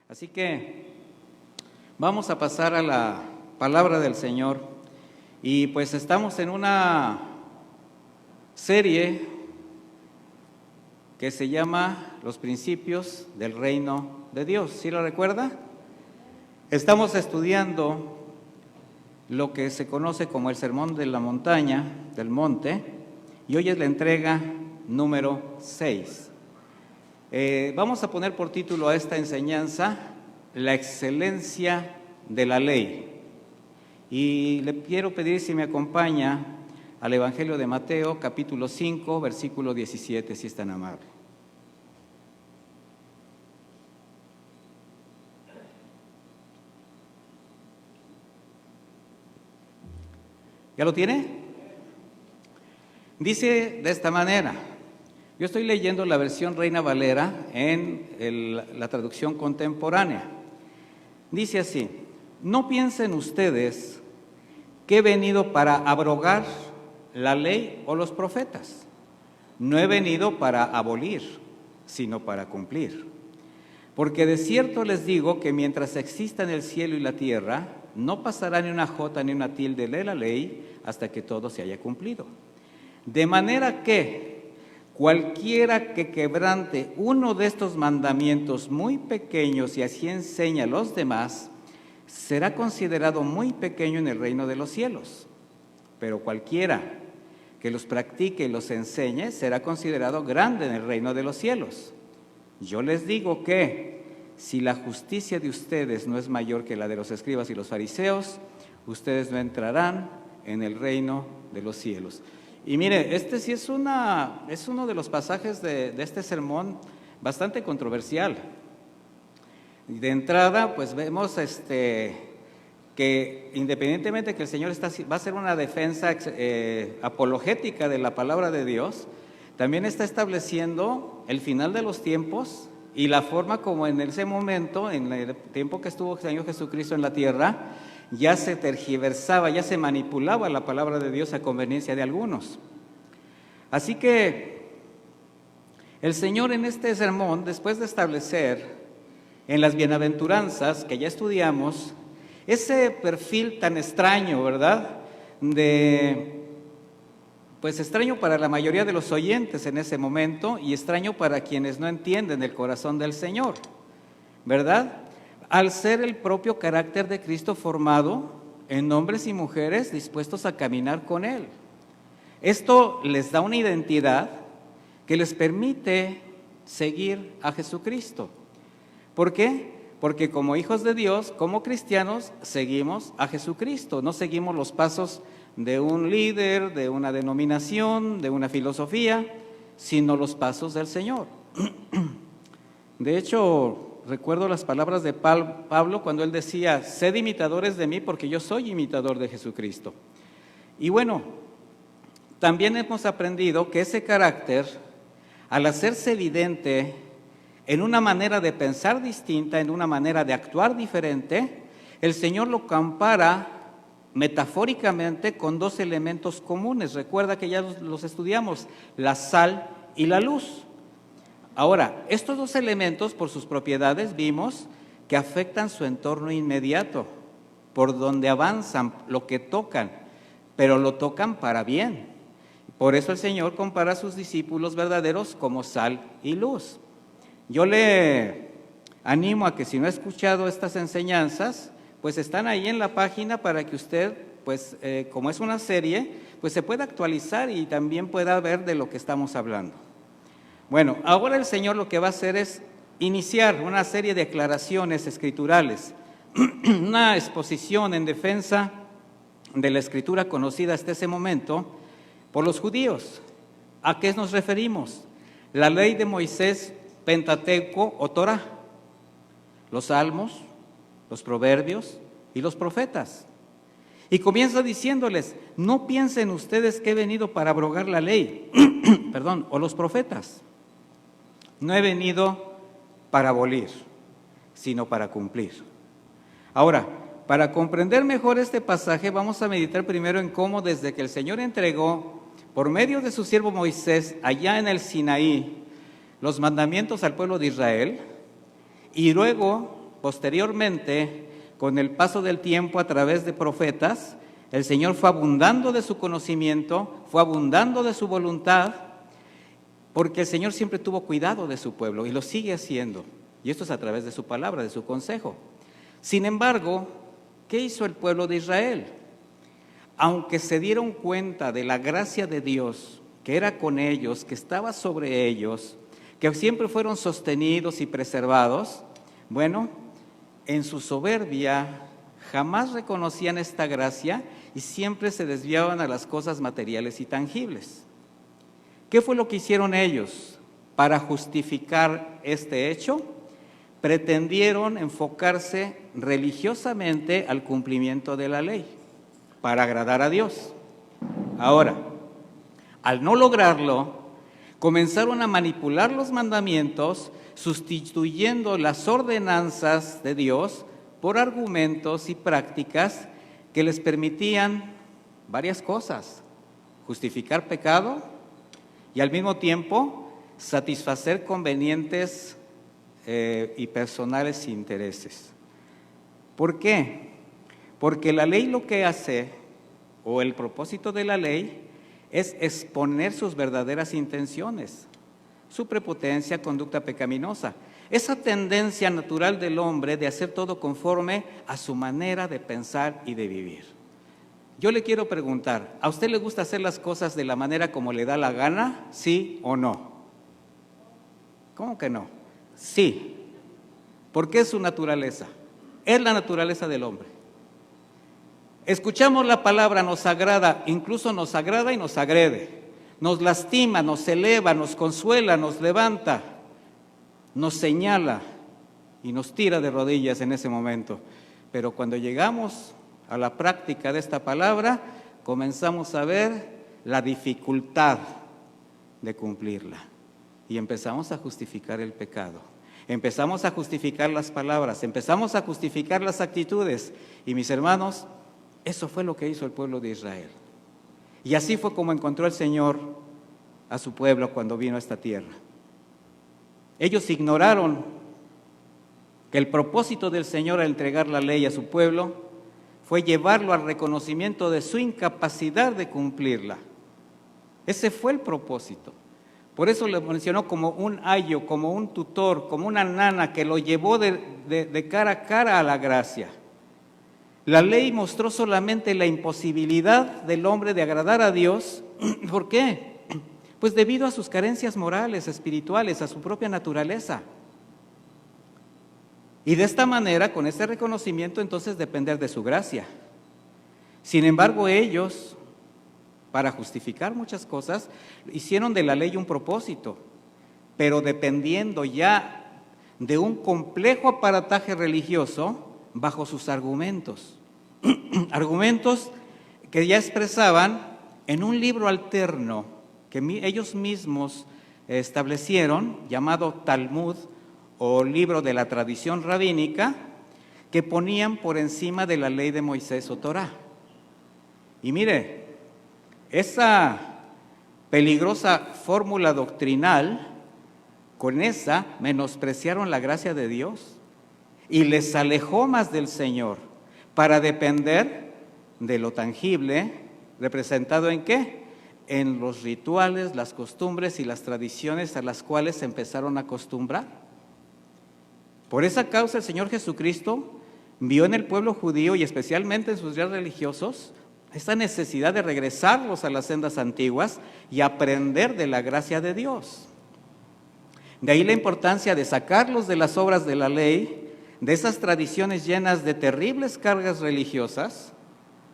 Así que vamos a pasar a la palabra del Señor y pues estamos en una serie que se llama Los Principios del Reino de Dios. ¿Sí lo recuerda? Estamos estudiando lo que se conoce como el Sermón de la Montaña, del Monte, y hoy es la entrega número 6. Vamos a poner por título a esta enseñanza, La excelencia de la ley. Y le quiero pedir si me acompaña al Evangelio de Mateo, capítulo 5, versículo 17, si es tan amable. ¿Ya lo tiene? Dice de esta manera. Yo estoy leyendo la versión Reina Valera en la traducción contemporánea. Dice así: no piensen ustedes que he venido para abrogar la ley o los profetas. No he venido para abolir, sino para cumplir. Porque de cierto les digo que mientras existan el cielo y la tierra, no pasará ni una jota ni una tilde de la ley hasta que todo se haya cumplido. De manera que cualquiera que quebrante uno de estos mandamientos muy pequeños y así enseña a los demás, será considerado muy pequeño en el reino de los cielos. Pero cualquiera que los practique y los enseñe, será considerado grande en el reino de los cielos. Yo les digo que si la justicia de ustedes no es mayor que la de los escribas y los fariseos, ustedes no entrarán en el reino de los cielos. Y mire, este sí es uno de los pasajes de este sermón bastante controversial. De entrada, pues vemos que independientemente que el Señor va a hacer una defensa apologética de la palabra de Dios, también está estableciendo el final de los tiempos y la forma como en ese momento, en el tiempo que estuvo el Señor Jesucristo en la tierra, ya se tergiversaba, ya se manipulaba la palabra de Dios a conveniencia de algunos. Así que el Señor en este sermón, después de establecer en las bienaventuranzas que ya estudiamos, ese perfil tan extraño, ¿verdad? Pues extraño para la mayoría de los oyentes en ese momento y extraño para quienes no entienden el corazón del Señor, ¿verdad? Al ser el propio carácter de Cristo formado en hombres y mujeres dispuestos a caminar con Él. Esto les da una identidad que les permite seguir a Jesucristo. ¿Por qué? Porque como hijos de Dios, como cristianos, seguimos a Jesucristo. No seguimos los pasos de un líder, de una denominación, de una filosofía, sino los pasos del Señor. De hecho, recuerdo las palabras de Pablo cuando él decía: sed imitadores de mí porque yo soy imitador de Jesucristo. Y bueno, también hemos aprendido que ese carácter, al hacerse evidente en una manera de pensar distinta, en una manera de actuar diferente, el Señor lo compara metafóricamente con dos elementos comunes. Recuerda que ya los estudiamos, la sal y la luz. Ahora, estos dos elementos, por sus propiedades, vimos que afectan su entorno inmediato, por donde avanzan, lo que tocan, pero lo tocan para bien. Por eso el Señor compara a sus discípulos verdaderos como sal y luz. Yo le animo a que si no ha escuchado estas enseñanzas, pues están ahí en la página para que usted, pues como es una serie, pues se pueda actualizar y también pueda ver de lo que estamos hablando. Bueno, ahora el Señor lo que va a hacer es iniciar una serie de declaraciones escriturales, una exposición en defensa de la escritura conocida hasta ese momento por los judíos. ¿A qué nos referimos? La ley de Moisés, Pentateuco o Torá, los salmos, los proverbios y los profetas. Y comienza diciéndoles: no piensen ustedes que he venido para abrogar la ley, o los profetas. No he venido para abolir, sino para cumplir. Ahora, para comprender mejor este pasaje, vamos a meditar primero en cómo desde que el Señor entregó, por medio de su siervo Moisés, allá en el Sinaí, los mandamientos al pueblo de Israel, y luego posteriormente, con el paso del tiempo a través de profetas, el Señor fue abundando de su conocimiento, fue abundando de su voluntad, porque el Señor siempre tuvo cuidado de su pueblo y lo sigue haciendo. Y esto es a través de su palabra, de su consejo. Sin embargo, ¿qué hizo el pueblo de Israel? Aunque se dieron cuenta de la gracia de Dios, que era con ellos, que estaba sobre ellos, que siempre fueron sostenidos y preservados, bueno, en su soberbia jamás reconocían esta gracia y siempre se desviaban a las cosas materiales y tangibles. ¿Qué fue lo que hicieron ellos para justificar este hecho? Pretendieron enfocarse religiosamente al cumplimiento de la ley para agradar a Dios. Ahora, al no lograrlo, comenzaron a manipular los mandamientos, sustituyendo las ordenanzas de Dios por argumentos y prácticas que les permitían varias cosas: justificar pecado y al mismo tiempo satisfacer convenientes y personales intereses. ¿Por qué? Porque la ley lo que hace, o el propósito de la ley, es exponer sus verdaderas intenciones, su prepotencia, conducta pecaminosa, esa tendencia natural del hombre de hacer todo conforme a su manera de pensar y de vivir. Yo le quiero preguntar, ¿a usted le gusta hacer las cosas de la manera como le da la gana? ¿Sí o no? ¿Cómo que no? Sí. ¿Por qué es su naturaleza? Es la naturaleza del hombre. Escuchamos la palabra, nos agrada, incluso nos agrada y nos agrede. Nos lastima, nos eleva, nos consuela, nos levanta, nos señala y nos tira de rodillas en ese momento. Pero cuando llegamos a la práctica de esta palabra, comenzamos a ver la dificultad de cumplirla y empezamos a justificar el pecado. Empezamos a justificar las palabras, empezamos a justificar las actitudes. Y mis hermanos, eso fue lo que hizo el pueblo de Israel. Y así fue como encontró el Señor a su pueblo cuando vino a esta tierra. Ellos ignoraron que el propósito del Señor al entregar la ley a su pueblo fue llevarlo al reconocimiento de su incapacidad de cumplirla. Ese fue el propósito. Por eso le mencionó como un ayo, como un tutor, como una nana que lo llevó de cara a cara a la gracia. La ley mostró solamente la imposibilidad del hombre de agradar a Dios. ¿Por qué? Pues debido a sus carencias morales, espirituales, a su propia naturaleza. Y de esta manera, con ese reconocimiento, entonces depender de su gracia. Sin embargo, ellos, para justificar muchas cosas, hicieron de la ley un propósito, pero dependiendo ya de un complejo aparataje religioso bajo sus argumentos. Argumentos que ya expresaban en un libro alterno que ellos mismos establecieron, llamado Talmud, o libro de la tradición rabínica, que ponían por encima de la ley de Moisés o Torá. Y mire, esa peligrosa fórmula doctrinal, con esa menospreciaron la gracia de Dios y les alejó más del Señor para depender de lo tangible, representado ¿en qué? En los rituales, las costumbres y las tradiciones a las cuales se empezaron a acostumbrar. Por esa causa el Señor Jesucristo vio en el pueblo judío y especialmente en sus días religiosos esta necesidad de regresarlos a las sendas antiguas y aprender de la gracia de Dios. De ahí la importancia de sacarlos de las obras de la ley, de esas tradiciones llenas de terribles cargas religiosas.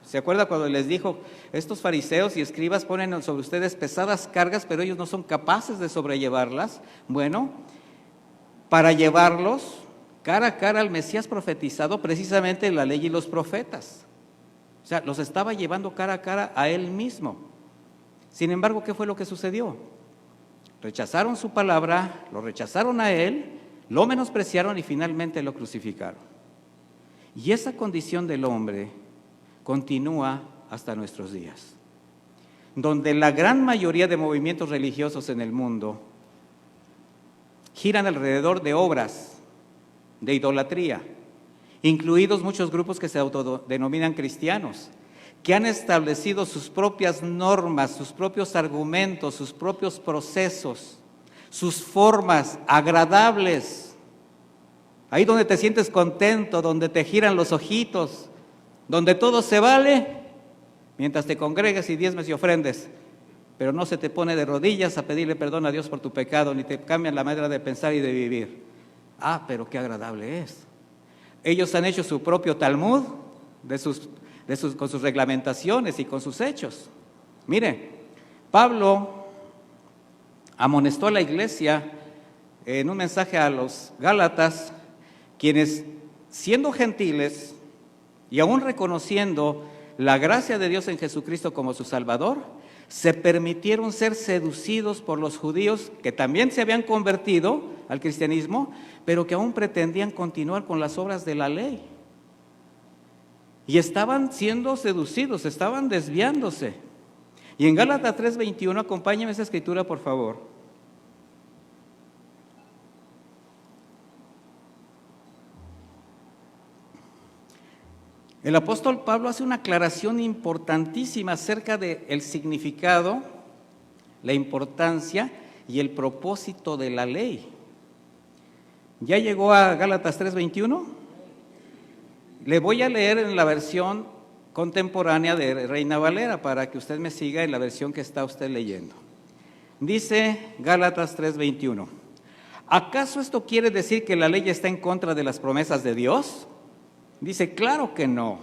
¿Se acuerda cuando les dijo, estos fariseos y escribas ponen sobre ustedes pesadas cargas, pero ellos no son capaces de sobrellevarlas? Bueno, para llevarlos cara a cara al Mesías profetizado, precisamente la ley y los profetas. O sea, los estaba llevando cara a cara a él mismo. Sin embargo, ¿qué fue lo que sucedió? Rechazaron su palabra, lo rechazaron a él, lo menospreciaron y finalmente lo crucificaron. Y esa condición del hombre continúa hasta nuestros días, donde la gran mayoría de movimientos religiosos en el mundo giran alrededor de obras, de idolatría, incluidos muchos grupos que se autodenominan cristianos, que han establecido sus propias normas, sus propios argumentos, sus propios procesos, sus formas agradables, ahí donde te sientes contento, donde te giran los ojitos, donde todo se vale, mientras te congregues y diezmes y ofrendes, pero no se te pone de rodillas a pedirle perdón a Dios por tu pecado, ni te cambian la manera de pensar y de vivir. Ah, pero qué agradable es. Ellos han hecho su propio Talmud con sus reglamentaciones y con sus hechos. Mire, Pablo amonestó a la iglesia en un mensaje a los Gálatas, quienes siendo gentiles y aún reconociendo la gracia de Dios en Jesucristo como su Salvador, se permitieron ser seducidos por los judíos que también se habían convertido al cristianismo, pero que aún pretendían continuar con las obras de la ley. Y estaban siendo seducidos, estaban desviándose. Y en Gálatas 3:21, acompáñame esa escritura, por favor. El apóstol Pablo hace una aclaración importantísima acerca del significado, la importancia y el propósito de la ley. ¿Ya llegó a Gálatas 3:21? Le voy a leer en la versión contemporánea de Reina Valera para que usted me siga en la versión que está usted leyendo. Dice Gálatas 3:21. ¿Acaso esto quiere decir que la ley está en contra de las promesas de Dios? Dice, claro que no,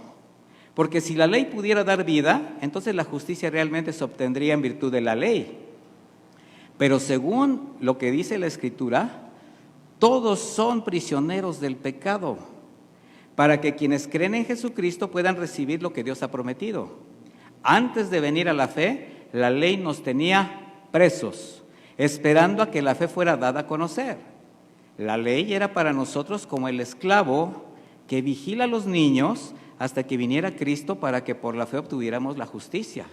porque si la ley pudiera dar vida, entonces la justicia realmente se obtendría en virtud de la ley. Pero según lo que dice la Escritura, todos son prisioneros del pecado, para que quienes creen en Jesucristo puedan recibir lo que Dios ha prometido. Antes de venir a la fe, la ley nos tenía presos, esperando a que la fe fuera dada a conocer. La ley era para nosotros como el esclavo que vigila a los niños hasta que viniera Cristo para que por la fe obtuviéramos la justicia.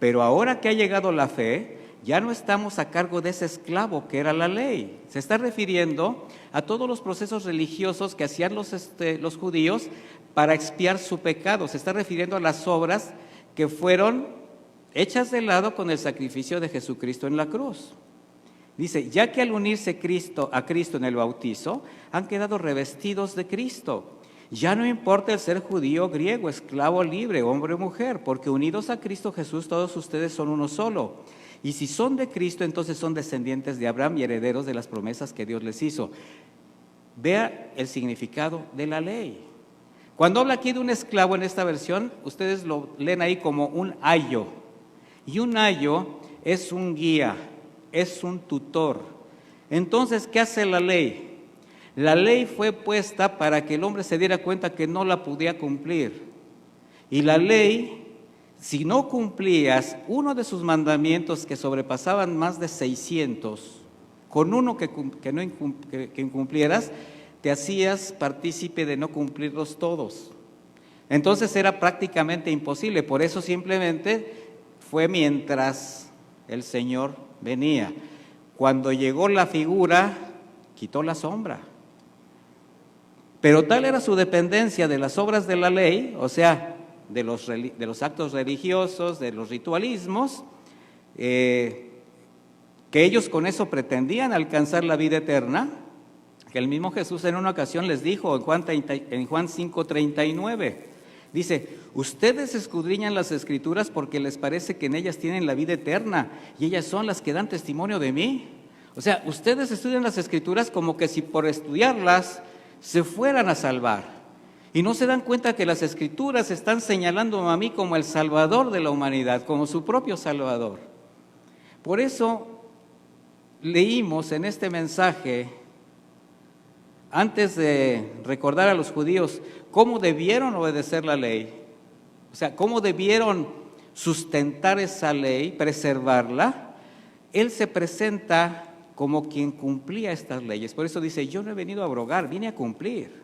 Pero ahora que ha llegado la fe, ya no estamos a cargo de ese esclavo que era la ley. Se está refiriendo a todos los procesos religiosos que hacían los judíos para expiar su pecado. Se está refiriendo a las obras que fueron hechas de lado con el sacrificio de Jesucristo en la cruz. Dice, ya que al unirse a Cristo en el bautizo, han quedado revestidos de Cristo. Ya no importa el ser judío o griego, esclavo o libre, hombre o mujer, porque unidos a Cristo Jesús todos ustedes son uno solo. Y si son de Cristo, entonces son descendientes de Abraham y herederos de las promesas que Dios les hizo. Vea el significado de la ley. Cuando habla aquí de un esclavo en esta versión, ustedes lo leen ahí como un ayo. Y un ayo es un guía, es un tutor. Entonces, ¿qué hace la ley? La ley fue puesta para que el hombre se diera cuenta que no la podía cumplir. Y la ley, si no cumplías uno de sus mandamientos que sobrepasaban más de 600, con uno que incumplieras, te hacías partícipe de no cumplirlos todos. Entonces era prácticamente imposible. Por eso simplemente fue mientras el Señor venía. Cuando llegó la figura, quitó la sombra. Pero tal era su dependencia de las obras de la ley, o sea, de los actos religiosos, de los ritualismos, que ellos con eso pretendían alcanzar la vida eterna, que el mismo Jesús en una ocasión les dijo en Juan 5:39, dice, ustedes escudriñan las Escrituras porque les parece que en ellas tienen la vida eterna y ellas son las que dan testimonio de mí. O sea, ustedes estudian las Escrituras como que si por estudiarlas se fueran a salvar. Y no se dan cuenta que las Escrituras están señalando a mí como el Salvador de la humanidad, como su propio Salvador. Por eso leímos en este mensaje, antes de recordar a los judíos cómo debieron obedecer la ley, o sea, cómo debieron sustentar esa ley, preservarla, Él se presenta como quien cumplía estas leyes. Por eso dice, yo no he venido a abrogar, vine a cumplir.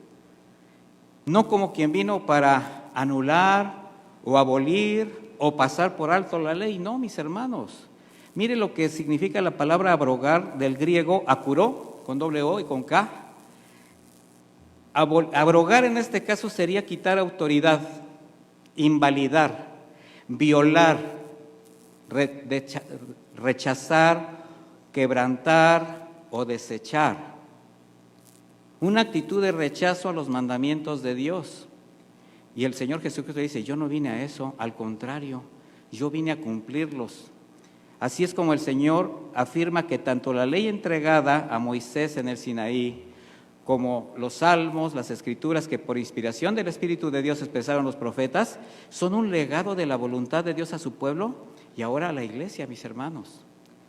No como quien vino para anular o abolir o pasar por alto la ley. No, mis hermanos. Mire lo que significa la palabra abrogar del griego akuró, con doble O y con K. Abrogar en este caso sería quitar autoridad, invalidar, violar, rechazar, quebrantar o desechar. Una actitud de rechazo a los mandamientos de Dios. Y el Señor Jesucristo dice, yo no vine a eso, al contrario, yo vine a cumplirlos. Así es como el Señor afirma que tanto la ley entregada a Moisés en el Sinaí, como los salmos, las escrituras que por inspiración del Espíritu de Dios expresaron los profetas, son un legado de la voluntad de Dios a su pueblo y ahora a la iglesia, mis hermanos,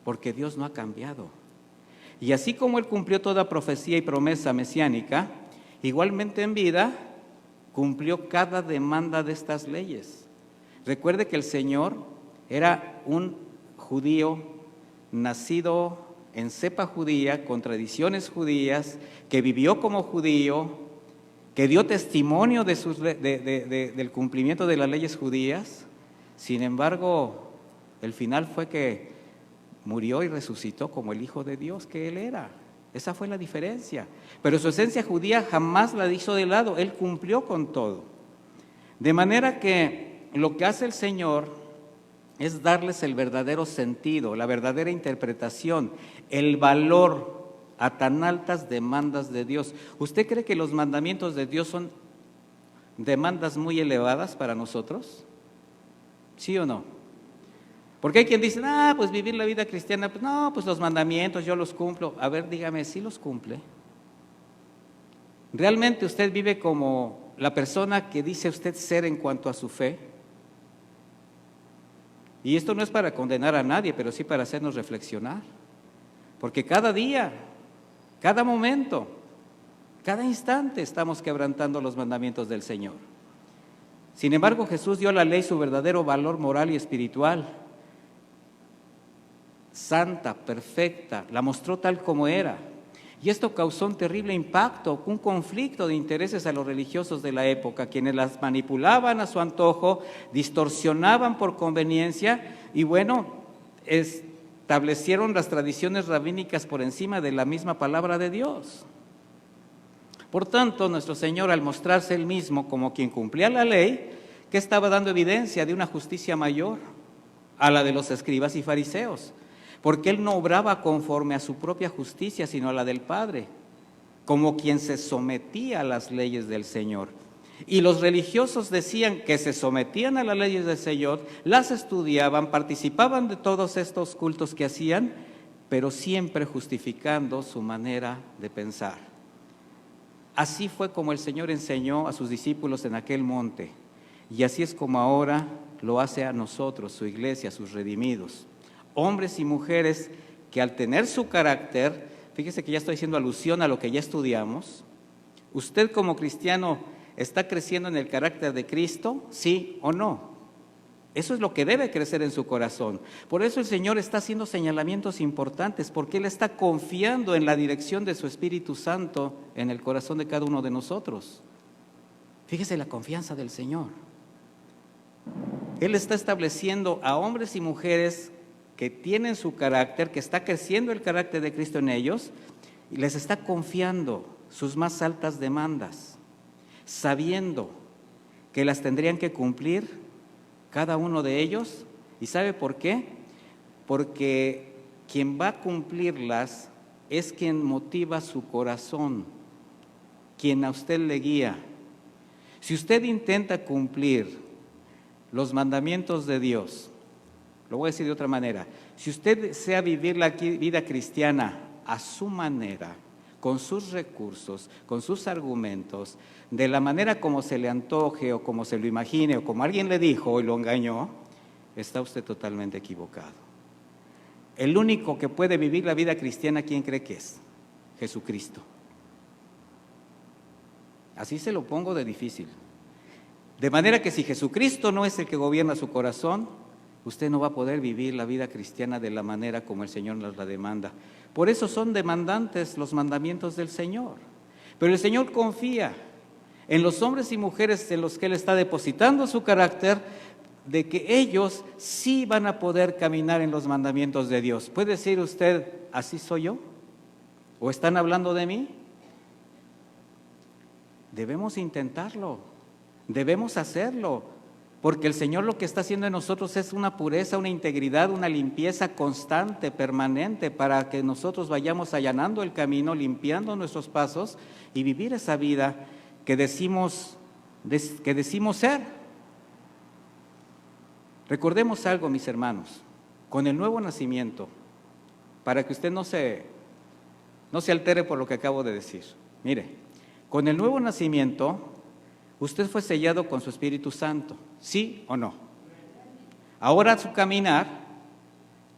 porque Dios no ha cambiado. Y así como Él cumplió toda profecía y promesa mesiánica, igualmente en vida cumplió cada demanda de estas leyes. Recuerde que el Señor era un judío nacido en cepa judía, con tradiciones judías, que vivió como judío, que dio testimonio del cumplimiento de las leyes judías. Sin embargo, el final fue que murió y resucitó como el Hijo de Dios que Él era. Esa fue la diferencia. Pero su esencia judía jamás la hizo de lado, Él cumplió con todo. De manera que lo que hace el Señor es darles el verdadero sentido, la verdadera interpretación, el valor a tan altas demandas de Dios. ¿Usted cree que los mandamientos de Dios son demandas muy elevadas para nosotros? ¿Sí o no? Porque hay quien dice, pues vivir la vida cristiana, pues no, pues los mandamientos yo los cumplo. A ver, dígame, ¿sí los cumple? ¿Realmente usted vive como la persona que dice usted ser en cuanto a su fe? Y esto no es para condenar a nadie, pero sí para hacernos reflexionar. Porque cada día, cada momento, cada instante estamos quebrantando los mandamientos del Señor. Sin embargo, Jesús dio a la ley su verdadero valor moral y espiritual. Santa, perfecta, la mostró tal como era. Y esto causó un terrible impacto, un conflicto de intereses a los religiosos de la época, quienes las manipulaban a su antojo, distorsionaban por conveniencia y establecieron las tradiciones rabínicas por encima de la misma palabra de Dios. Por tanto, nuestro Señor, al mostrarse Él mismo como quien cumplía la ley, que estaba dando evidencia de una justicia mayor a la de los escribas y fariseos, porque Él no obraba conforme a su propia justicia, sino a la del Padre, como quien se sometía a las leyes del Señor. Y los religiosos decían que se sometían a las leyes del Señor, las estudiaban, participaban de todos estos cultos que hacían, pero siempre justificando su manera de pensar. Así fue como el Señor enseñó a sus discípulos en aquel monte, y así es como ahora lo hace a nosotros, su iglesia, sus redimidos. Hombres y mujeres que al tener su carácter, fíjese que ya estoy haciendo alusión a lo que ya estudiamos, usted como cristiano está creciendo en el carácter de Cristo, ¿sí o no? Eso es lo que debe crecer en su corazón. Por eso el Señor está haciendo señalamientos importantes, porque Él está confiando en la dirección de su Espíritu Santo en el corazón de cada uno de nosotros. Fíjese la confianza del Señor. Él está estableciendo a hombres y mujeres que tienen su carácter, que está creciendo el carácter de Cristo en ellos, y les está confiando sus más altas demandas, sabiendo que las tendrían que cumplir cada uno de ellos. ¿Y sabe por qué? Porque quien va a cumplirlas es quien motiva su corazón, quien a usted le guía. Si usted intenta cumplir los mandamientos de Dios, lo voy a decir de otra manera, si usted desea vivir la vida cristiana a su manera, con sus recursos, con sus argumentos, de la manera como se le antoje o como se lo imagine o como alguien le dijo y lo engañó, está usted totalmente equivocado. El único que puede vivir la vida cristiana, ¿quién cree que es? Jesucristo. Así se lo pongo de difícil. De manera que si Jesucristo no es el que gobierna su corazón, usted no va a poder vivir la vida cristiana de la manera como el Señor nos la demanda. Por eso son demandantes los mandamientos del Señor. Pero el Señor confía en los hombres y mujeres en los que Él está depositando su carácter, de que ellos sí van a poder caminar en los mandamientos de Dios. ¿Puede decir usted, así soy yo? ¿O están hablando de mí? debemos intentarlo, debemos hacerlo, porque el Señor lo que está haciendo en nosotros es una pureza, una integridad, una limpieza constante, permanente, para que nosotros vayamos allanando el camino, limpiando nuestros pasos y vivir esa vida que decimos ser. Recordemos algo, mis hermanos, con el nuevo nacimiento, para que usted no se altere por lo que acabo de decir. Mire, con el nuevo nacimiento, usted fue sellado con su Espíritu Santo, ¿sí o no? Ahora su caminar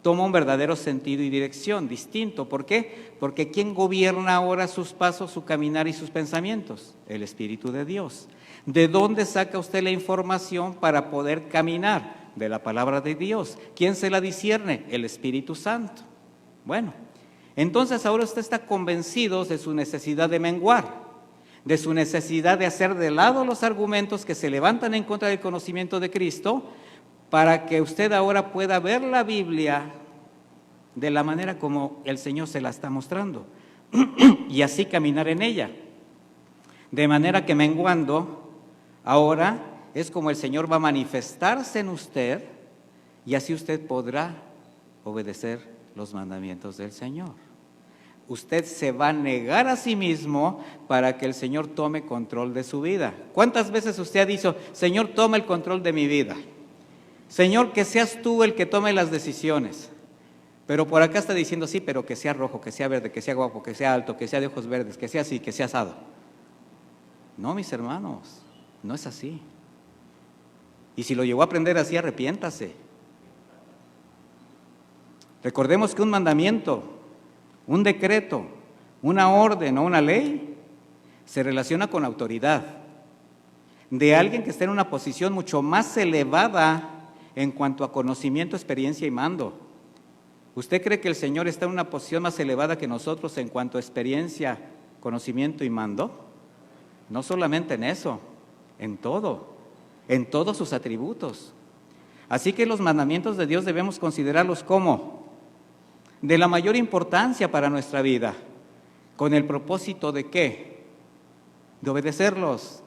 toma un verdadero sentido y dirección distinto. ¿Por qué? Porque ¿quién gobierna ahora sus pasos, su caminar y sus pensamientos? El Espíritu de Dios. ¿De dónde saca usted la información para poder caminar? De la palabra de Dios. ¿Quién se la discierne? El Espíritu Santo. Bueno, entonces ahora usted está convencido de su necesidad de menguar, de su necesidad de hacer de lado los argumentos que se levantan en contra del conocimiento de Cristo, para que usted ahora pueda ver la Biblia de la manera como el Señor se la está mostrando y así caminar en ella. De manera que menguando, ahora es como el Señor va a manifestarse en usted y así usted podrá obedecer los mandamientos del Señor. Usted se va a negar a sí mismo para que el Señor tome control de su vida. ¿Cuántas veces usted ha dicho, Señor, toma el control de mi vida? Señor, que seas tú el que tome las decisiones. Pero por acá está diciendo, sí, pero que sea rojo, que sea verde, que sea guapo, que sea alto, que sea de ojos verdes, que sea así, que sea asado. No, mis hermanos, no es así. Y si lo llegó a aprender así, arrepiéntase. Recordemos que un mandamiento, un decreto, una orden o una ley se relaciona con autoridad de alguien que está en una posición mucho más elevada en cuanto a conocimiento, experiencia y mando. ¿Usted cree que el Señor está en una posición más elevada que nosotros en cuanto a experiencia, conocimiento y mando? No solamente en eso, en todos sus atributos. Así que los mandamientos de Dios debemos considerarlos como de la mayor importancia para nuestra vida, con el propósito de ¿qué? De obedecerlos,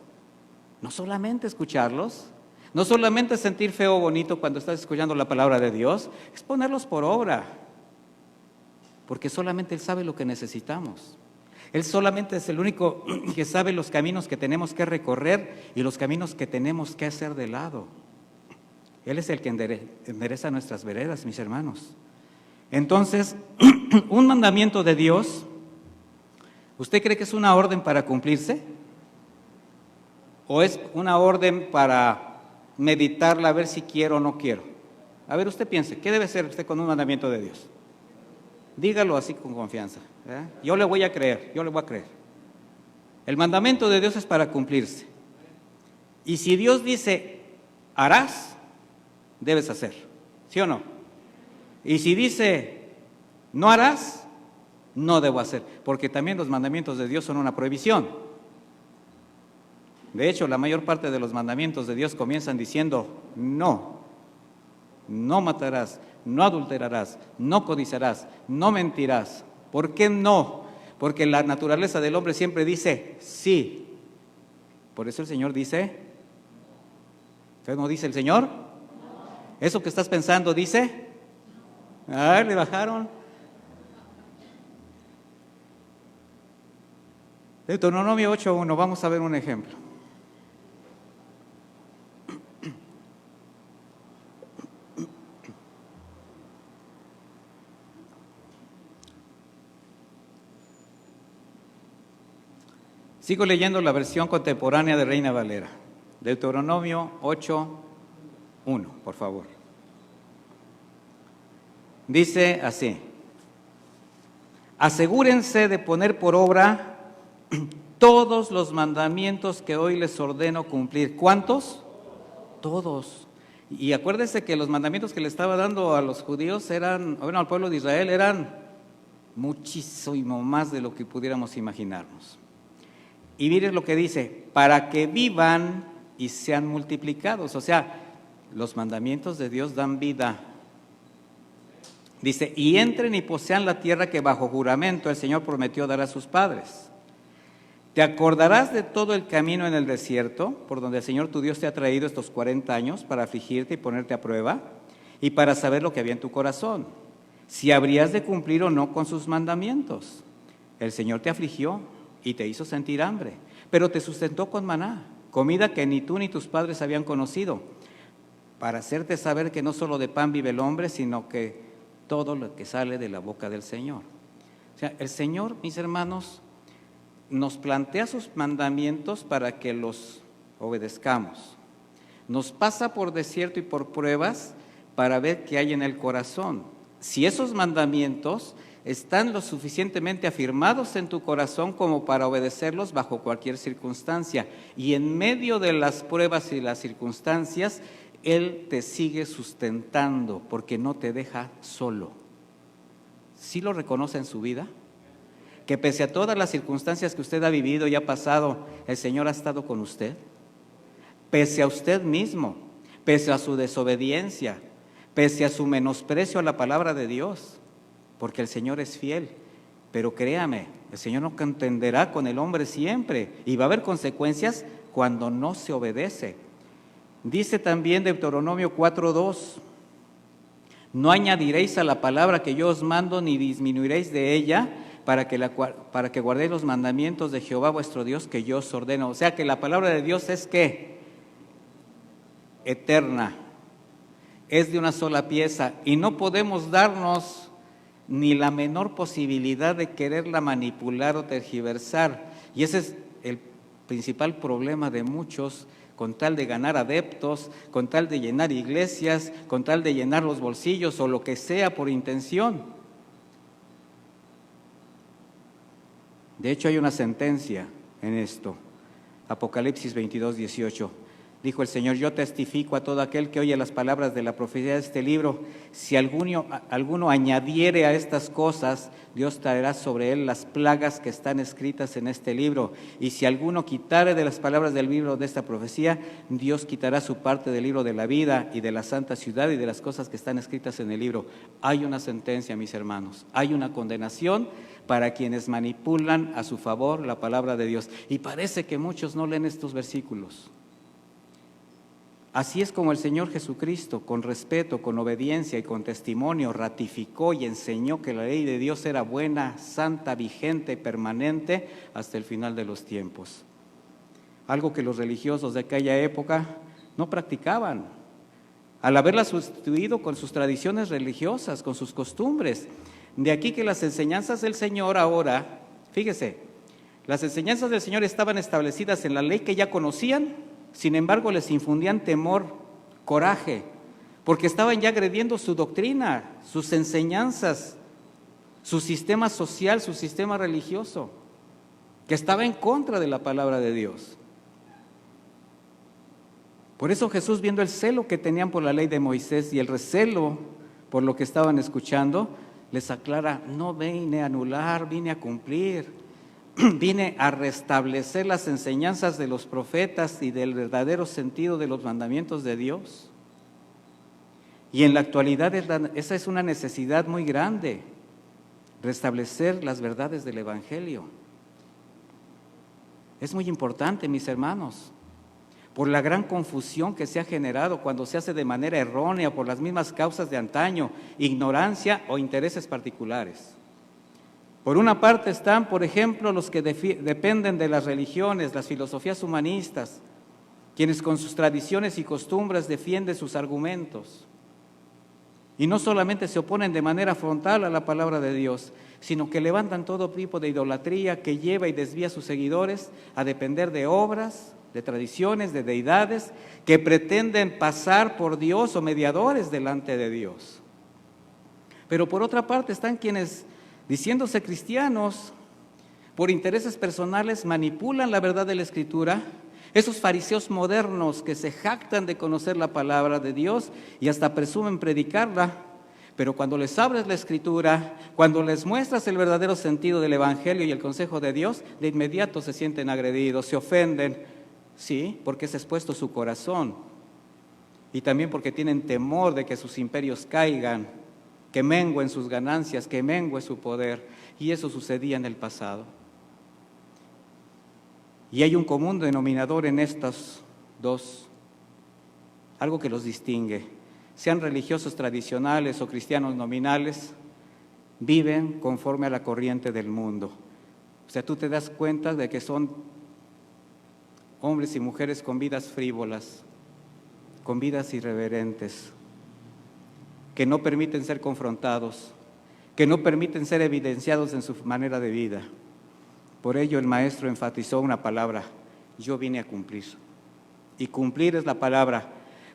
no solamente escucharlos, no solamente sentir feo o bonito cuando estás escuchando la palabra de Dios, es ponerlos por obra, porque solamente Él sabe lo que necesitamos. Él solamente es el único que sabe los caminos que tenemos que recorrer y los caminos que tenemos que hacer de lado. Él es el que endereza nuestras veredas, mis hermanos. Entonces, un mandamiento de Dios, ¿usted cree que es una orden para cumplirse? ¿O es una orden para meditarla a ver si quiero o no quiero? A ver, usted piense, ¿qué debe ser usted con un mandamiento de Dios? Dígalo así con confianza, ¿verdad? Yo le voy a creer. El mandamiento de Dios es para cumplirse. Y si Dios dice, harás, debes hacer, ¿sí o no? Y si dice, no harás, no debo hacer, porque también los mandamientos de Dios son una prohibición. De hecho, la mayor parte de los mandamientos de Dios comienzan diciendo, no matarás, no adulterarás, no codiciarás, no mentirás. ¿Por qué no? Porque la naturaleza del hombre siempre dice sí. Por eso el Señor dice, ¿qué no dice el Señor? Eso que estás pensando dice, le bajaron. Deuteronomio 8:1, vamos a ver un ejemplo. Sigo leyendo la versión contemporánea de Reina Valera. Deuteronomio 8:1, por favor. Dice así: asegúrense de poner por obra todos los mandamientos que hoy les ordeno cumplir. ¿Cuántos? Todos. Y acuérdense que los mandamientos que le estaba dando a los judíos al pueblo de Israel eran muchísimo más de lo que pudiéramos imaginarnos. Y miren lo que dice, para que vivan y sean multiplicados. O sea, los mandamientos de Dios dan vida. Dice, y entren y posean la tierra que bajo juramento el Señor prometió dar a sus padres. Te acordarás de todo el camino en el desierto, por donde el Señor tu Dios te ha traído estos 40 años para afligirte y ponerte a prueba, y para saber lo que había en tu corazón, si habrías de cumplir o no con sus mandamientos. El Señor te afligió y te hizo sentir hambre, pero te sustentó con maná, comida que ni tú ni tus padres habían conocido, para hacerte saber que no solo de pan vive el hombre, sino que todo lo que sale de la boca del Señor. O sea, el Señor, mis hermanos, nos plantea sus mandamientos para que los obedezcamos. Nos pasa por desierto y por pruebas para ver qué hay en el corazón. Si esos mandamientos están lo suficientemente afirmados en tu corazón como para obedecerlos bajo cualquier circunstancia, y en medio de las pruebas y las circunstancias, Él te sigue sustentando porque no te deja solo. ¿Sí lo reconoce en su vida? Que pese a todas las circunstancias que usted ha vivido y ha pasado, el Señor ha estado con usted. Pese a usted mismo, pese a su desobediencia, pese a su menosprecio a la palabra de Dios, porque el Señor es fiel. Pero créame, el Señor no contenderá con el hombre siempre, y va a haber consecuencias cuando no se obedece. Dice también Deuteronomio 4:2, no añadiréis a la palabra que yo os mando, ni disminuiréis de ella, para que guardéis los mandamientos de Jehová vuestro Dios que yo os ordeno. O sea que la palabra de Dios es ¿qué? Eterna, es de una sola pieza, y no podemos darnos ni la menor posibilidad de quererla manipular o tergiversar. Y ese es el principal problema de muchos, con tal de ganar adeptos, con tal de llenar iglesias, con tal de llenar los bolsillos o lo que sea por intención. De hecho, hay una sentencia en esto. Apocalipsis 22:18. Dijo el Señor, yo testifico a todo aquel que oye las palabras de la profecía de este libro, si alguno añadiere a estas cosas, Dios traerá sobre él las plagas que están escritas en este libro. Y si alguno quitare de las palabras del libro de esta profecía, Dios quitará su parte del libro de la vida y de la santa ciudad y de las cosas que están escritas en el libro. Hay una sentencia, mis hermanos, hay una condenación para quienes manipulan a su favor la palabra de Dios. Y parece que muchos no leen estos versículos. Así es como el Señor Jesucristo, con respeto, con obediencia y con testimonio, ratificó y enseñó que la ley de Dios era buena, santa, vigente y permanente hasta el final de los tiempos. Algo que los religiosos de aquella época no practicaban, al haberla sustituido con sus tradiciones religiosas, con sus costumbres. De aquí que las enseñanzas del Señor ahora, fíjese, las enseñanzas del Señor estaban establecidas en la ley que ya conocían. Sin embargo, les infundían temor, coraje, porque estaban ya agrediendo su doctrina, sus enseñanzas, su sistema social, su sistema religioso, que estaba en contra de la palabra de Dios. Por eso Jesús, viendo el celo que tenían por la ley de Moisés y el recelo por lo que estaban escuchando, les aclara, no vine a anular, vine a cumplir. Vine a restablecer las enseñanzas de los profetas y del verdadero sentido de los mandamientos de Dios. Y en la actualidad esa es una necesidad muy grande, restablecer las verdades del Evangelio. Es muy importante, mis hermanos, por la gran confusión que se ha generado cuando se hace de manera errónea por las mismas causas de antaño, ignorancia o intereses particulares. Por una parte están, por ejemplo, los que dependen de las religiones, las filosofías humanistas, quienes con sus tradiciones y costumbres defienden sus argumentos. Y no solamente se oponen de manera frontal a la palabra de Dios, sino que levantan todo tipo de idolatría que lleva y desvía a sus seguidores a depender de obras, de tradiciones, de deidades, que pretenden pasar por Dios o mediadores delante de Dios. Pero por otra parte están quienes, diciéndose cristianos, por intereses personales manipulan la verdad de la Escritura, esos fariseos modernos que se jactan de conocer la palabra de Dios y hasta presumen predicarla, pero cuando les abres la Escritura, cuando les muestras el verdadero sentido del Evangelio y el consejo de Dios, de inmediato se sienten agredidos, se ofenden, sí, porque es expuesto su corazón y también porque tienen temor de que sus imperios caigan, que mengüen sus ganancias, que mengue su poder, y eso sucedía en el pasado. Y hay un común denominador en estos dos, algo que los distingue. Sean religiosos tradicionales o cristianos nominales, viven conforme a la corriente del mundo. O sea, tú te das cuenta de que son hombres y mujeres con vidas frívolas, con vidas irreverentes, que no permiten ser confrontados, que no permiten ser evidenciados en su manera de vida. Por ello el maestro enfatizó una palabra: yo vine a cumplir. Y cumplir es la palabra,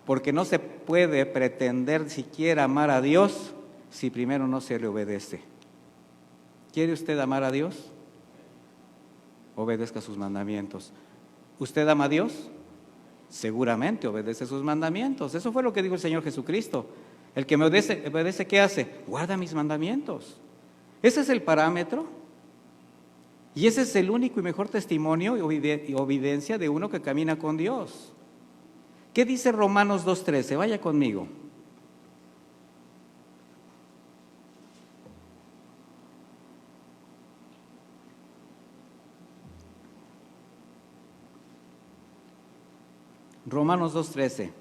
porque no se puede pretender siquiera amar a Dios si primero no se le obedece. ¿Quiere usted amar a Dios? Obedezca sus mandamientos. ¿Usted ama a Dios? Seguramente obedece sus mandamientos. Eso fue lo que dijo el Señor Jesucristo. El que me obedece, ¿qué hace? Guarda mis mandamientos. Ese es el parámetro. Y ese es el único y mejor testimonio y evidencia de uno que camina con Dios. ¿Qué dice Romanos 2:13? Vaya conmigo. Romanos 2:13.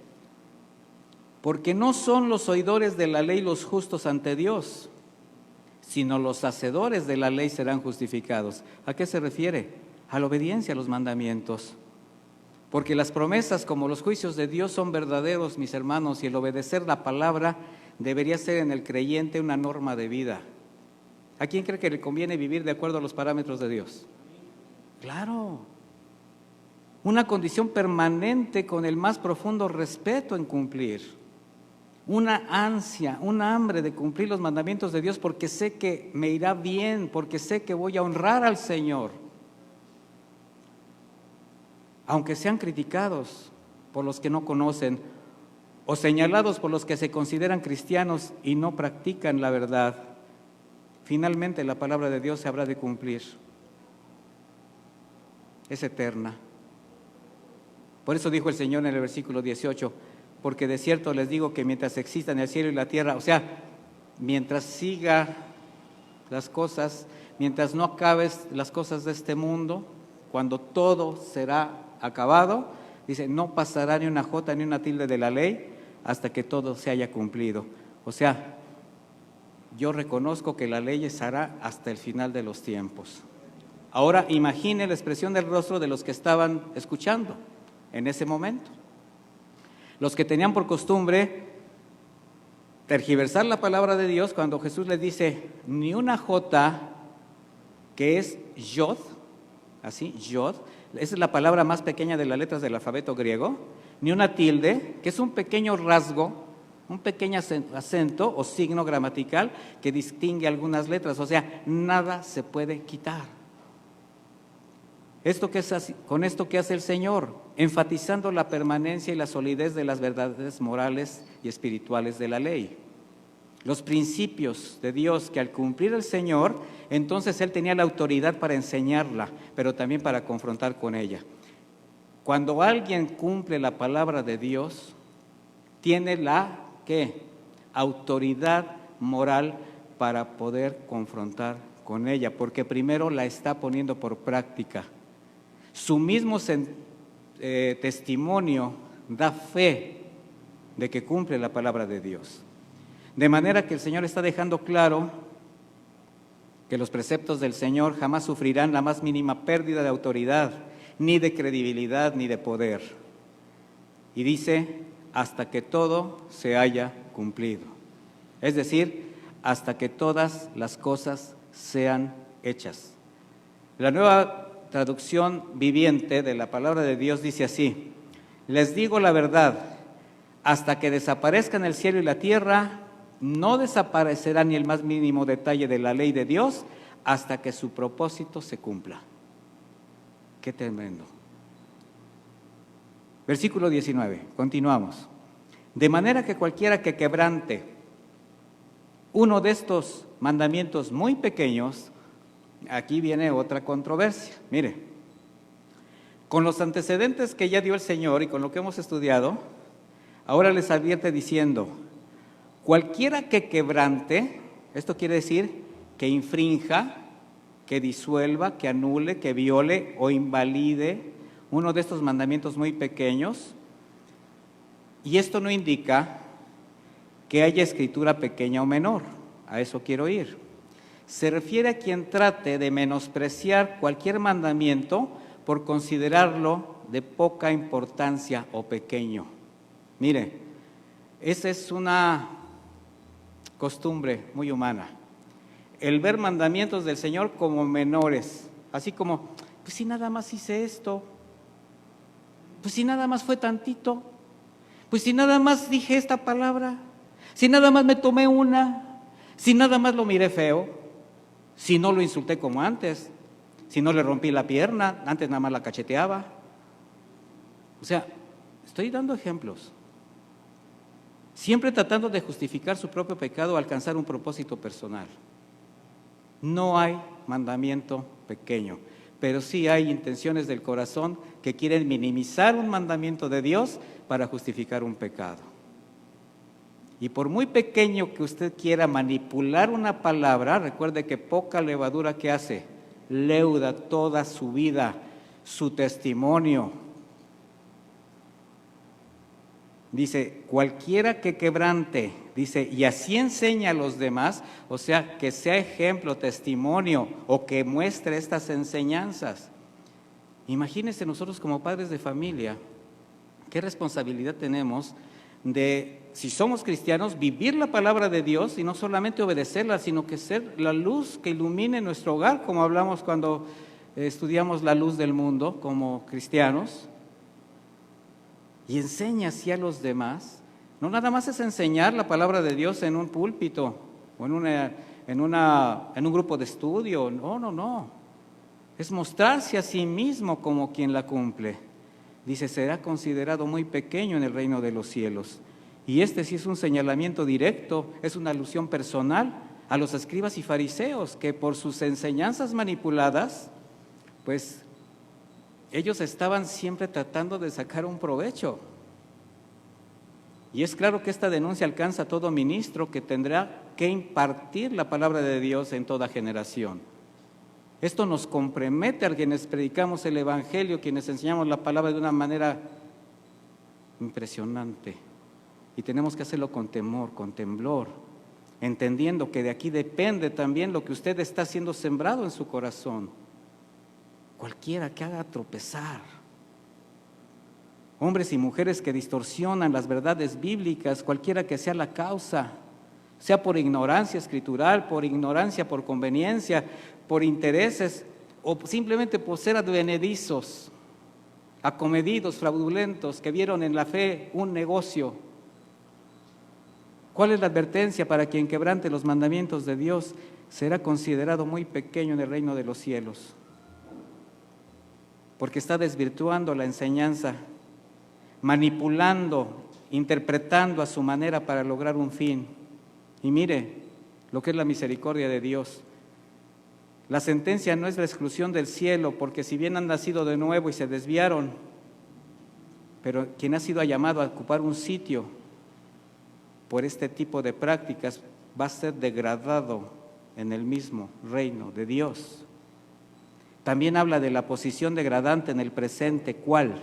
Porque no son los oidores de la ley los justos ante Dios, sino los hacedores de la ley serán justificados. ¿A qué se refiere? A la obediencia a los mandamientos. Porque las promesas como los juicios de Dios son verdaderos, mis hermanos, y el obedecer la palabra debería ser en el creyente una norma de vida. ¿A quién cree que le conviene vivir de acuerdo a los parámetros de Dios? Claro. Una condición permanente con el más profundo respeto en cumplir. Una ansia, una hambre de cumplir los mandamientos de Dios porque sé que me irá bien, porque sé que voy a honrar al Señor. Aunque sean criticados por los que no conocen o señalados por los que se consideran cristianos y no practican la verdad, finalmente la palabra de Dios se habrá de cumplir. Es eterna. Por eso dijo el Señor en el versículo 18, porque de cierto les digo que mientras existan el cielo y la tierra, o sea, mientras siga las cosas, mientras no acabes las cosas de este mundo, cuando todo será acabado, dice, no pasará ni una jota ni una tilde de la ley hasta que todo se haya cumplido. O sea, yo reconozco que la ley estará hasta el final de los tiempos. Ahora imagine la expresión del rostro de los que estaban escuchando en ese momento. Los que tenían por costumbre tergiversar la palabra de Dios cuando Jesús les dice, ni una jota, que es yod, así, yod, esa es la palabra más pequeña de las letras del alfabeto griego, ni una tilde, que es un pequeño rasgo, un pequeño acento o signo gramatical que distingue algunas letras, o sea, nada se puede quitar. Con esto que hace el Señor, enfatizando la permanencia y la solidez de las verdades morales y espirituales de la ley. Los principios de Dios que al cumplir el Señor, entonces Él tenía la autoridad para enseñarla, pero también para confrontar con ella. Cuando alguien cumple la palabra de Dios, tiene la autoridad moral para poder confrontar con ella, porque primero la está poniendo por práctica. Su mismo testimonio da fe de que cumple la palabra de Dios. De manera que el Señor está dejando claro que los preceptos del Señor jamás sufrirán la más mínima pérdida de autoridad, ni de credibilidad, ni de poder. Y dice, hasta que todo se haya cumplido. Es decir, hasta que todas las cosas sean hechas. La Nueva Traducción Viviente de la palabra de Dios dice así, les digo la verdad, hasta que desaparezcan el cielo y la tierra, no desaparecerá ni el más mínimo detalle de la ley de Dios hasta que su propósito se cumpla. Qué tremendo. Versículo 19, continuamos. De manera que cualquiera que quebrante uno de estos mandamientos muy pequeños, aquí viene otra controversia. Mire, con los antecedentes que ya dio el Señor y con lo que hemos estudiado, ahora les advierte diciendo, cualquiera que quebrante, esto quiere decir que infrinja, que disuelva, que anule, que viole o invalide uno de estos mandamientos muy pequeños. Y esto no indica que haya escritura pequeña o menor, a eso quiero ir. Se refiere a quien trate de menospreciar cualquier mandamiento por considerarlo de poca importancia o pequeño. Mire, esa es una costumbre muy humana, el ver mandamientos del Señor como menores, así como, pues si nada más hice esto, pues si nada más fue tantito, pues si nada más dije esta palabra, si nada más me tomé una, si nada más lo miré feo, si no lo insulté como antes, si no le rompí la pierna, antes nada más la cacheteaba. O sea, estoy dando ejemplos. Siempre tratando de justificar su propio pecado o alcanzar un propósito personal. No hay mandamiento pequeño, pero sí hay intenciones del corazón que quieren minimizar un mandamiento de Dios para justificar un pecado. Y por muy pequeño que usted quiera manipular una palabra, recuerde que poca levadura que hace, leuda toda su vida, su testimonio. Dice, cualquiera que quebrante, dice, y así enseña a los demás, o sea, que sea ejemplo, testimonio, o que muestre estas enseñanzas. Imagínense nosotros como padres de familia, qué responsabilidad tenemos de, si somos cristianos, vivir la palabra de Dios y no solamente obedecerla, sino que ser la luz que ilumine nuestro hogar, como hablamos cuando estudiamos la luz del mundo como cristianos. Y enseña así a los demás. No nada más es enseñar la palabra de Dios en un púlpito o en un grupo de estudio. No. Es mostrarse a sí mismo como quien la cumple. Dice, será considerado muy pequeño en el reino de los cielos. Y este sí es un señalamiento directo, es una alusión personal a los escribas y fariseos que por sus enseñanzas manipuladas, pues ellos estaban siempre tratando de sacar un provecho. Y es claro que esta denuncia alcanza a todo ministro que tendrá que impartir la palabra de Dios en toda generación. Esto nos compromete a quienes predicamos el Evangelio, quienes enseñamos la palabra de una manera impresionante. Y tenemos que hacerlo con temor, con temblor, entendiendo que de aquí depende también lo que usted está haciendo sembrado en su corazón. Cualquiera que haga tropezar, hombres y mujeres que distorsionan las verdades bíblicas, cualquiera que sea la causa, sea por ignorancia escritural, por ignorancia, por conveniencia, por intereses o simplemente por ser advenedizos, acomedidos, fraudulentos, que vieron en la fe un negocio. ¿Cuál es la advertencia? Para quien quebrante los mandamientos de Dios será considerado muy pequeño en el reino de los cielos, porque está desvirtuando la enseñanza, manipulando, interpretando a su manera para lograr un fin. Y mire lo que es la misericordia de Dios. La sentencia no es la exclusión del cielo, porque si bien han nacido de nuevo y se desviaron, pero quien ha sido llamado a ocupar un sitio por este tipo de prácticas va a ser degradado en el mismo reino de Dios. También habla de la posición degradante en el presente. ¿Cuál?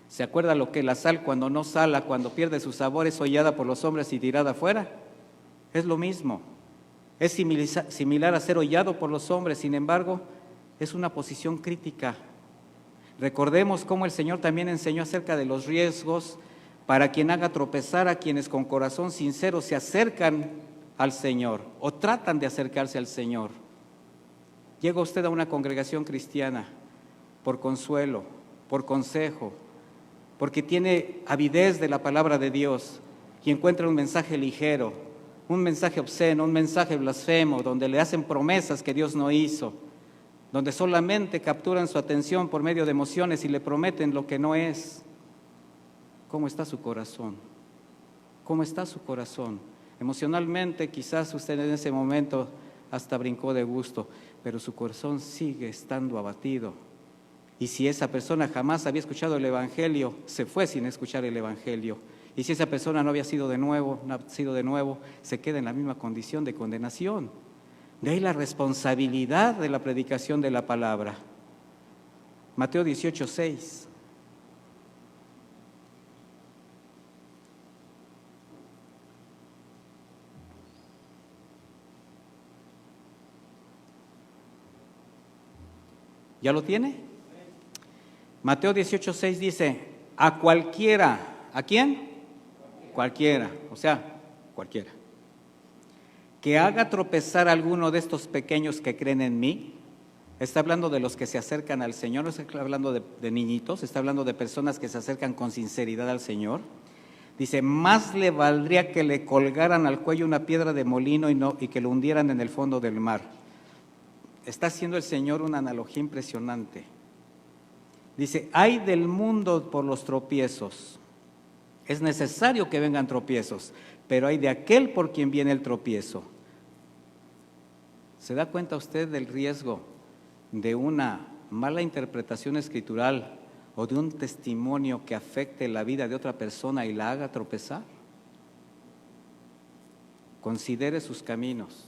¿Se acuerda lo que la sal cuando no sala, cuando pierde su sabor, es hollada por los hombres y tirada afuera? Es lo mismo. Es similar a ser hollado por los hombres, sin embargo, es una posición crítica. Recordemos cómo el Señor también enseñó acerca de los riesgos para quien haga tropezar a quienes con corazón sincero se acercan al Señor o tratan de acercarse al Señor. Llega usted a una congregación cristiana por consuelo, por consejo, porque tiene avidez de la palabra de Dios y encuentra un mensaje ligero, un mensaje obsceno, un mensaje blasfemo, donde le hacen promesas que Dios no hizo, donde solamente capturan su atención por medio de emociones y le prometen lo que no es. ¿Cómo está su corazón? ¿Cómo está su corazón? Emocionalmente quizás usted en ese momento hasta brincó de gusto, pero su corazón sigue estando abatido. Y si esa persona jamás había escuchado el Evangelio, se fue sin escuchar el Evangelio. Y si esa persona no había sido de nuevo, se queda en la misma condición de condenación. De ahí la responsabilidad de la predicación de la palabra. Mateo 18:6. ¿Ya lo tiene? Mateo 18:6 dice, a cualquiera, ¿a quién? Cualquiera, o sea, cualquiera, que haga tropezar a alguno de estos pequeños que creen en mí. Está hablando de los que se acercan al Señor, no está hablando de niñitos, está hablando de personas que se acercan con sinceridad al Señor. Dice, más le valdría que le colgaran al cuello una piedra de molino y que lo hundieran en el fondo del mar. Está haciendo el Señor una analogía impresionante. Dice, ay del mundo por los tropiezos. Es necesario que vengan tropiezos, pero hay de aquel por quien viene el tropiezo. ¿Se da cuenta usted del riesgo de una mala interpretación escritural o de un testimonio que afecte la vida de otra persona y la haga tropezar? Considere sus caminos,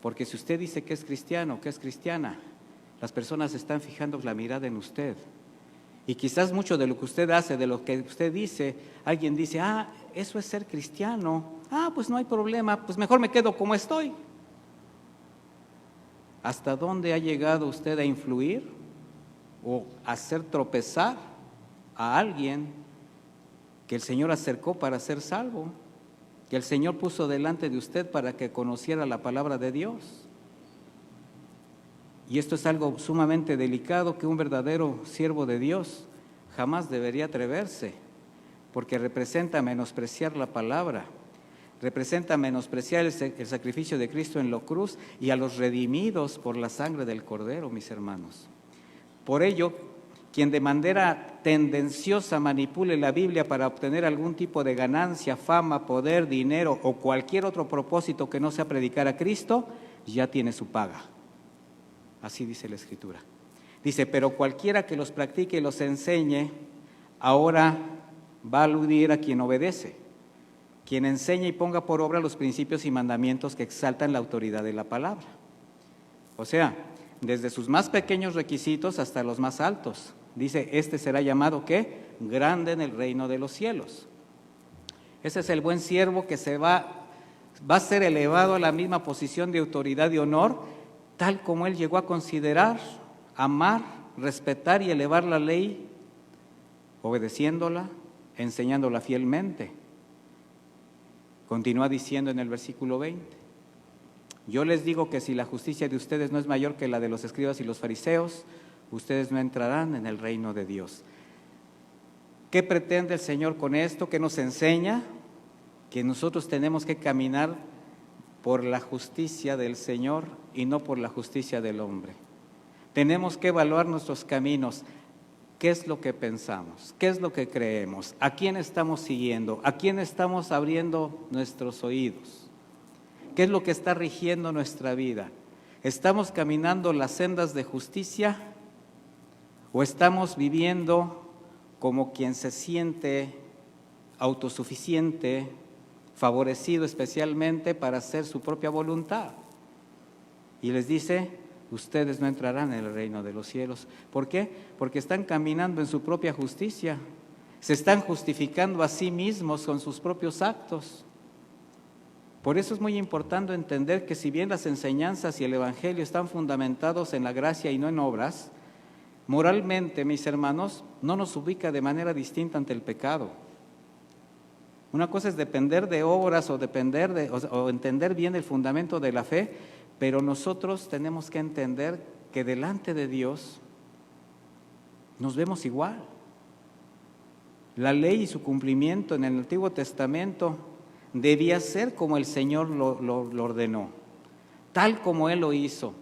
porque si usted dice que es cristiano, que es cristiana, las personas están fijando la mirada en usted. Y quizás mucho de lo que usted hace, de lo que usted dice, alguien dice, eso es ser cristiano, pues no hay problema, pues mejor me quedo como estoy. ¿Hasta dónde ha llegado usted a influir o a hacer tropezar a alguien que el Señor acercó para ser salvo, que el Señor puso delante de usted para que conociera la palabra de Dios? Y esto es algo sumamente delicado que un verdadero siervo de Dios jamás debería atreverse, porque representa menospreciar la palabra, representa menospreciar el sacrificio de Cristo en la cruz y a los redimidos por la sangre del Cordero, mis hermanos. Por ello, quien de manera tendenciosa manipule la Biblia para obtener algún tipo de ganancia, fama, poder, dinero o cualquier otro propósito que no sea predicar a Cristo, ya tiene su paga. Así dice la Escritura. Dice, pero cualquiera que los practique y los enseñe, ahora va a aludir a quien obedece, quien enseña y ponga por obra los principios y mandamientos que exaltan la autoridad de la palabra. O sea, desde sus más pequeños requisitos hasta los más altos. Dice, este será llamado, ¿qué? Grande en el reino de los cielos. Ese es el buen siervo que va a ser elevado a la misma posición de autoridad y honor, tal como él llegó a considerar, amar, respetar y elevar la ley, obedeciéndola, enseñándola fielmente. Continúa diciendo en el versículo 20, yo les digo que si la justicia de ustedes no es mayor que la de los escribas y los fariseos, ustedes no entrarán en el reino de Dios. ¿Qué pretende el Señor con esto? ¿Qué nos enseña? Que nosotros tenemos que caminar por la justicia del Señor y no por la justicia del hombre. Tenemos que evaluar nuestros caminos. ¿Qué es lo que pensamos? ¿Qué es lo que creemos? ¿A quién estamos siguiendo? ¿A quién estamos abriendo nuestros oídos? ¿Qué es lo que está rigiendo nuestra vida? ¿Estamos caminando las sendas de justicia o estamos viviendo como quien se siente autosuficiente, favorecido especialmente para hacer su propia voluntad? Y les dice, ustedes no entrarán en el reino de los cielos. ¿Por qué? Porque están caminando en su propia justicia, se están justificando a sí mismos con sus propios actos. Por eso es muy importante entender que si bien las enseñanzas y el Evangelio están fundamentados en la gracia y no en obras, moralmente, mis hermanos, no nos ubica de manera distinta ante el pecado. Una cosa es depender de obras o entender bien el fundamento de la fe, pero nosotros tenemos que entender que delante de Dios nos vemos igual. La ley y su cumplimiento en el Antiguo Testamento debía ser como el Señor lo ordenó, tal como Él lo hizo,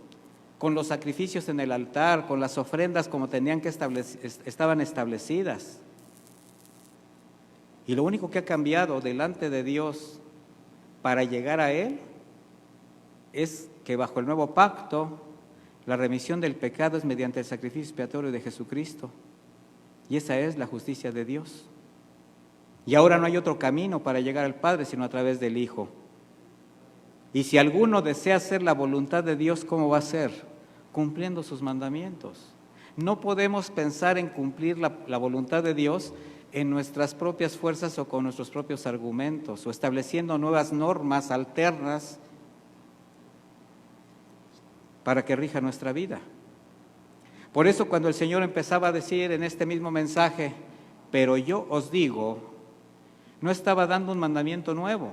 con los sacrificios en el altar, con las ofrendas como estaban establecidas. Y lo único que ha cambiado delante de Dios para llegar a Él es que bajo el nuevo pacto, la remisión del pecado es mediante el sacrificio expiatorio de Jesucristo. Y esa es la justicia de Dios. Y ahora no hay otro camino para llegar al Padre sino a través del Hijo. Y si alguno desea hacer la voluntad de Dios, ¿cómo va a ser? Cumpliendo sus mandamientos. No podemos pensar en cumplir la voluntad de Dios en nuestras propias fuerzas o con nuestros propios argumentos, o estableciendo nuevas normas alternas para que rija nuestra vida. Por eso cuando el Señor empezaba a decir en este mismo mensaje, pero yo os digo, no estaba dando un mandamiento nuevo,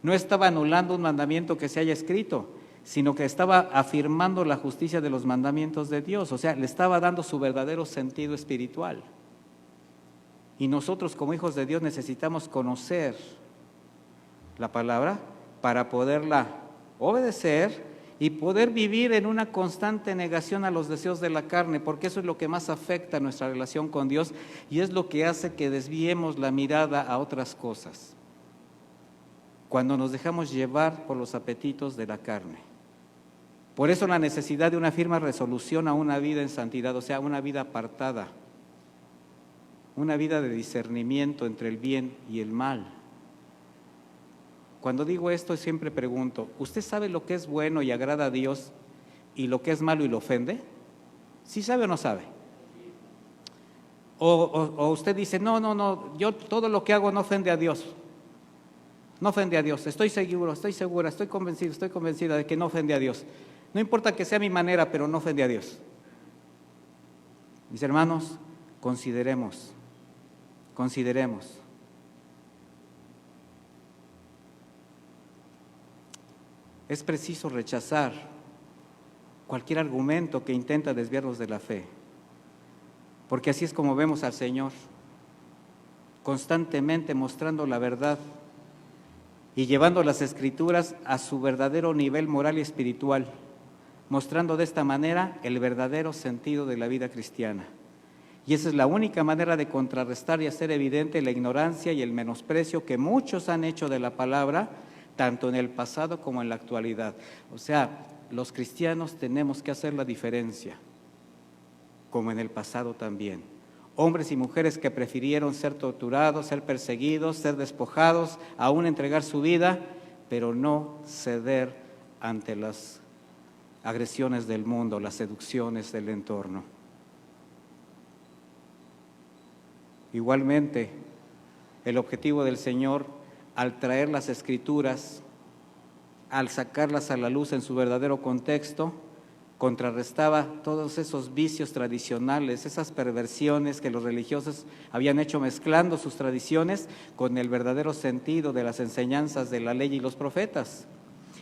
no estaba anulando un mandamiento que se haya escrito, sino que estaba afirmando la justicia de los mandamientos de Dios, o sea, le estaba dando su verdadero sentido espiritual. Y nosotros como hijos de Dios necesitamos conocer la palabra para poderla obedecer y poder vivir en una constante negación a los deseos de la carne, porque eso es lo que más afecta nuestra relación con Dios y es lo que hace que desviemos la mirada a otras cosas, cuando nos dejamos llevar por los apetitos de la carne. Por eso la necesidad de una firme resolución a una vida en santidad, o sea, una vida apartada, una vida de discernimiento entre el bien y el mal. Cuando digo esto siempre pregunto, ¿usted sabe lo que es bueno y agrada a Dios y lo que es malo y lo ofende? ¿Sí sabe o no sabe? O usted dice, no, yo todo lo que hago no ofende a Dios. No ofende a Dios, estoy seguro, estoy segura, estoy convencida de que no ofende a Dios. No importa que sea mi manera, pero no ofende a Dios. Mis hermanos, consideremos. Es preciso rechazar cualquier argumento que intenta desviarnos de la fe, porque así es como vemos al Señor, constantemente mostrando la verdad y llevando las Escrituras a su verdadero nivel moral y espiritual, mostrando de esta manera el verdadero sentido de la vida cristiana. Y esa es la única manera de contrarrestar y hacer evidente la ignorancia y el menosprecio que muchos han hecho de la palabra, tanto en el pasado como en la actualidad. O sea, los cristianos tenemos que hacer la diferencia, como en el pasado también. Hombres y mujeres que prefirieron ser torturados, ser perseguidos, ser despojados, aún entregar su vida, pero no ceder ante las agresiones del mundo, las seducciones del entorno. Igualmente, el objetivo del Señor, al traer las Escrituras, al sacarlas a la luz en su verdadero contexto, contrarrestaba todos esos vicios tradicionales, esas perversiones que los religiosos habían hecho mezclando sus tradiciones con el verdadero sentido de las enseñanzas de la ley y los profetas.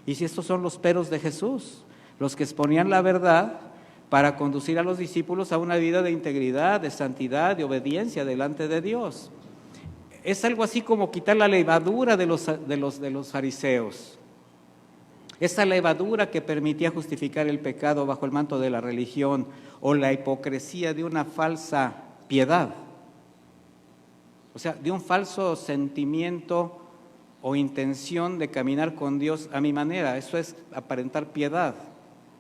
Y si estos son los peros de Jesús, los que exponían la verdad para conducir a los discípulos a una vida de integridad, de santidad, de obediencia delante de Dios. Es algo así como quitar la levadura de los fariseos. Esa levadura que permitía justificar el pecado bajo el manto de la religión o la hipocresía de una falsa piedad. O sea, de un falso sentimiento o intención de caminar con Dios a mi manera. Eso es aparentar piedad.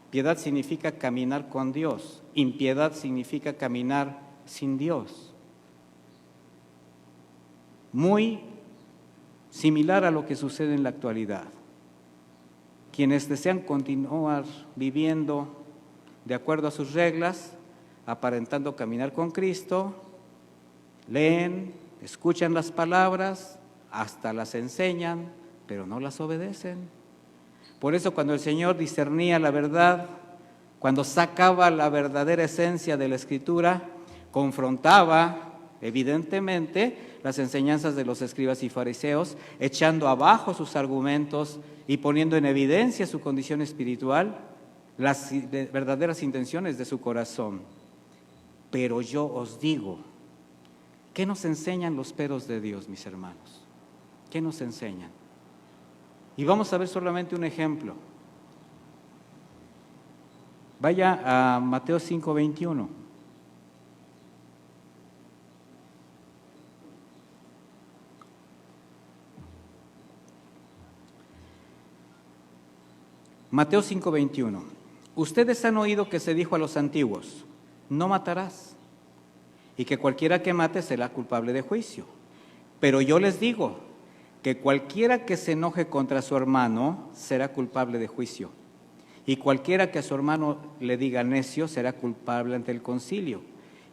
Piedad significa caminar con Dios. Impiedad significa caminar sin Dios. Muy similar a lo que sucede en la actualidad. Quienes desean continuar viviendo de acuerdo a sus reglas, aparentando caminar con Cristo, leen, escuchan las palabras, hasta las enseñan, pero no las obedecen. Por eso cuando el Señor discernía la verdad, cuando sacaba la verdadera esencia de la Escritura, confrontaba evidentemente las enseñanzas de los escribas y fariseos, echando abajo sus argumentos y poniendo en evidencia su condición espiritual, las verdaderas intenciones de su corazón. Pero yo os digo, ¿qué nos enseñan los peros de Dios, mis hermanos? ¿Qué nos enseñan? Y vamos a ver solamente un ejemplo. Vaya a Mateo 5:21. Mateo 5:21. Ustedes han oído que se dijo a los antiguos, no matarás, y que cualquiera que mate será culpable de juicio. Pero yo les digo que cualquiera que se enoje contra su hermano será culpable de juicio, y cualquiera que a su hermano le diga necio será culpable ante el concilio,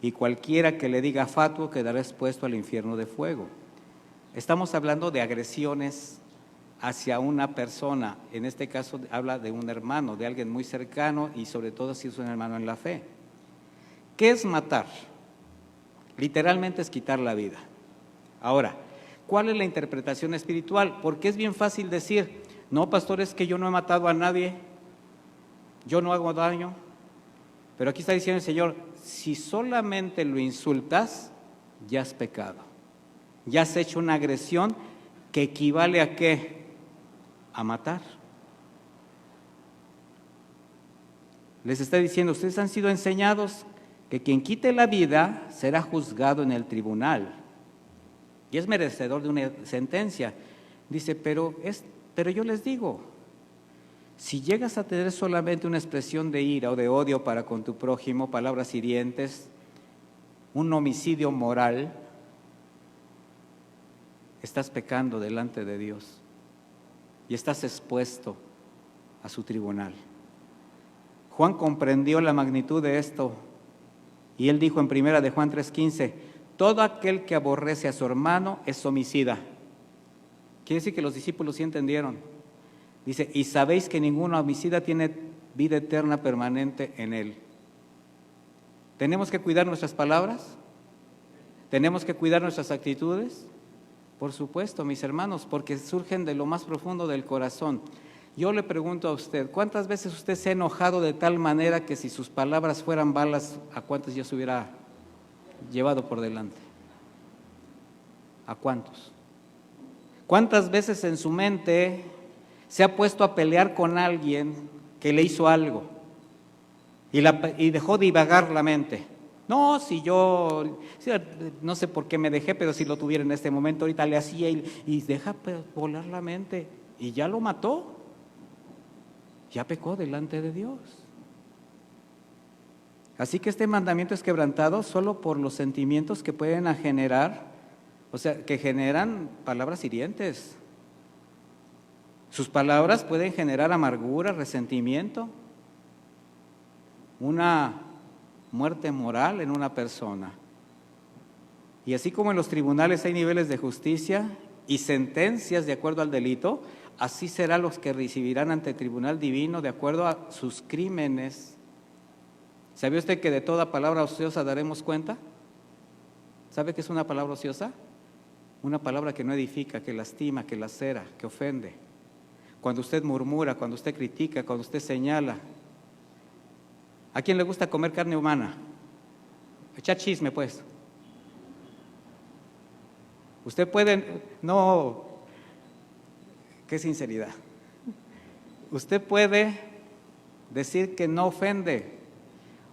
y cualquiera que le diga fatuo quedará expuesto al infierno de fuego. Estamos hablando de agresiones hacia una persona, en este caso habla de un hermano, de alguien muy cercano y sobre todo si es un hermano en la fe. ¿Qué es matar? Literalmente es quitar la vida. Ahora, ¿cuál es la interpretación espiritual? Porque es bien fácil decir, no, pastor, es que yo no he matado a nadie, yo no hago daño. Pero aquí está diciendo el Señor, si solamente lo insultas, ya has pecado. Ya has hecho una agresión que equivale a ¿qué? A matar. Les está diciendo, ustedes han sido enseñados que quien quite la vida será juzgado en el tribunal y es merecedor de una sentencia. Dice, pero yo les digo, si llegas a tener solamente una expresión de ira o de odio para con tu prójimo, palabras hirientes, un homicidio moral, estás pecando delante de Dios y estás expuesto a su tribunal. Juan comprendió la magnitud de esto y él dijo en primera de Juan 3:15, todo aquel que aborrece a su hermano es homicida. Quiere decir que los discípulos sí entendieron. Dice, y sabéis que ningún homicida tiene vida eterna permanente en él. ¿Tenemos que cuidar nuestras palabras? ¿Tenemos que cuidar nuestras actitudes? Por supuesto, mis hermanos, porque surgen de lo más profundo del corazón. Yo le pregunto a usted, ¿cuántas veces usted se ha enojado de tal manera que si sus palabras fueran balas, ¿a cuántos ya se hubiera llevado por delante? ¿A cuántos? ¿Cuántas veces en su mente se ha puesto a pelear con alguien que le hizo algo y dejó divagar la mente? No, si yo, no sé por qué me dejé, pero si lo tuviera en este momento, ahorita le hacía y deja volar la mente y ya lo mató. Ya pecó delante de Dios. Así que este mandamiento es quebrantado solo por los sentimientos que pueden generar, o sea, que generan palabras hirientes. Sus palabras pueden generar amargura, resentimiento, una muerte moral en una persona. Y así como en los tribunales hay niveles de justicia y sentencias de acuerdo al delito, así serán los que recibirán ante el tribunal divino de acuerdo a sus crímenes. ¿Sabía usted que de toda palabra ociosa daremos cuenta? ¿Sabe qué es una palabra ociosa? Una palabra que no edifica, que lastima, que lacera, que ofende. Cuando usted murmura, cuando usted critica, cuando usted señala. ¿A quién le gusta comer carne humana? Echa chisme, pues. Usted puede, no, qué sinceridad. Usted puede decir que no ofende,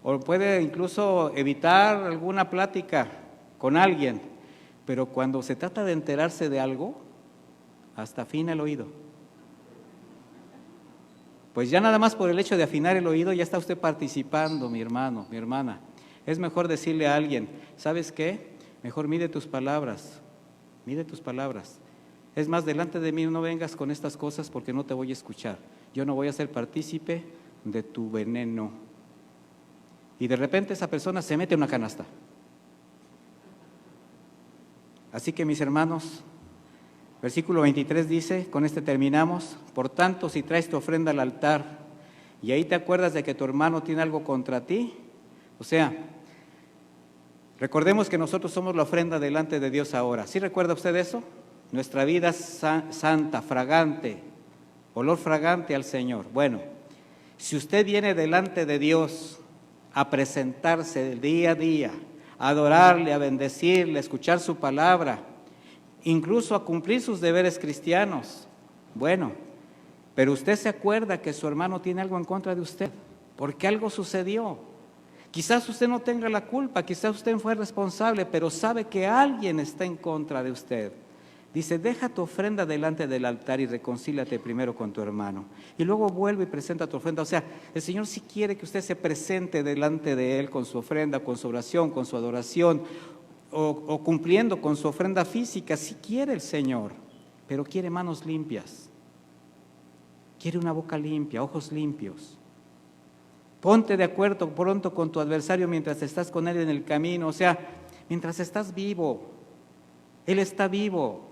o puede incluso evitar alguna plática con alguien, pero cuando se trata de enterarse de algo, hasta afina el oído. Pues ya nada más por el hecho de afinar el oído ya está usted participando, mi hermano, mi hermana. Es mejor decirle a alguien, ¿sabes qué? Mejor mide tus palabras, mide tus palabras. Es más, delante de mí no vengas con estas cosas porque no te voy a escuchar. Yo no voy a ser partícipe de tu veneno. Y de repente esa persona se mete en una canasta. Así que mis hermanos, versículo 23 dice, con este terminamos, por tanto si traes tu ofrenda al altar y ahí te acuerdas de que tu hermano tiene algo contra ti, o sea, recordemos que nosotros somos la ofrenda delante de Dios ahora. ¿Sí recuerda usted eso? Nuestra vida santa, fragante, olor fragante al Señor. Bueno, si usted viene delante de Dios a presentarse día a día, a adorarle, a bendecirle, a escuchar su palabra, incluso a cumplir sus deberes cristianos, bueno, pero usted se acuerda que su hermano tiene algo en contra de usted, porque algo sucedió. Quizás usted no tenga la culpa, quizás usted fue responsable, pero sabe que alguien está en contra de usted. Dice, deja tu ofrenda delante del altar y reconcíliate primero con tu hermano. Y luego vuelve y presenta tu ofrenda. O sea, el Señor sí quiere que usted se presente delante de Él con su ofrenda, con su oración, con su adoración, o cumpliendo con su ofrenda física, sí quiere el Señor. pero quiere manos limpias. Quiere una boca limpia, ojos limpios. Ponte de acuerdo pronto con tu adversario mientras estás con él en el camino, o sea, mientras estás vivo. Él está vivo.